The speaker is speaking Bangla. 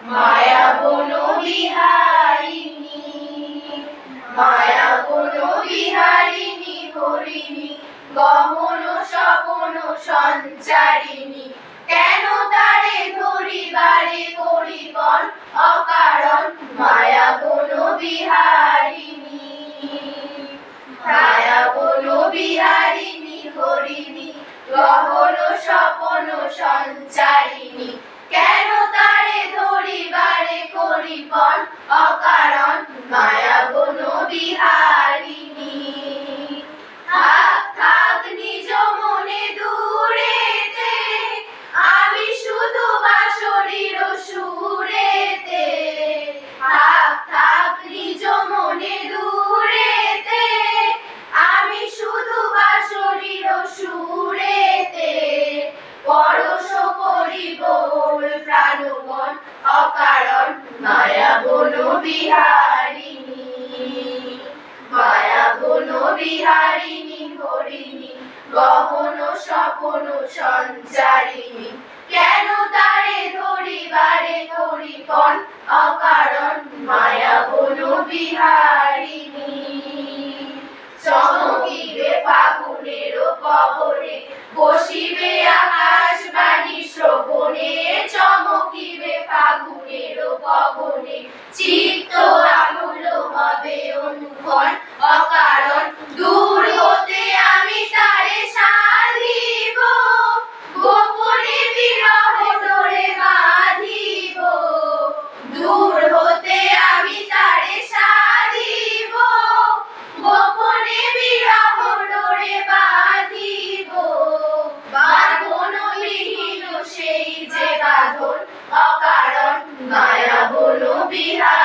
মায়া বন বিহারিণী, মায়া বন বিহারিণী হরিণী, গহন স্বপন সঞ্চারিণী, কেন তারে ধরিবারে করিপন অকারণ মায়া বন বিহারিণী। মায়া বন বিহারিণী হরিণী, গহন স্বপন সঞ্চারিণী, কেন তারে ধরিবারে করিপন অকারণ মায়া বন বিহারিণী। থাক থাক নিজ মনে দূরেতে, আমি শুধু বাঁশরীর সুরেতে। থাক থাক নিজ মনে দূরেতে, আমি শুধু বাঁশরীর সুরেতে। পরশ করিব প্রাণবন অকারণ মায়া বন বিহারিণী। মায়া বন বিহারিণী হরিণী, গহন স্বপন সঞ্চারিণী, কেন তারে ধরিবারে করিপন অকারণ মায়া বন বিহারিণী। চমকিবে ফাগুনের পবনে, বসিবে আকাশবাণী শ্রবণে। চমকিবে ফাগুনের পবনে, চিত্ত আকুল হবে অনুক্ষণ অকারণ। দূর হতে আমি তারে সাধিব, গোপনে বিরহ ডোরে বাঁধিব। দূর হতে আমি তারে সাধিব, গোপনে বিরহ ডোরে বাঁধিব। বাঁধন বিহীন সেই যে বাঁধন অকারণ মায়া বন বিহারিণী।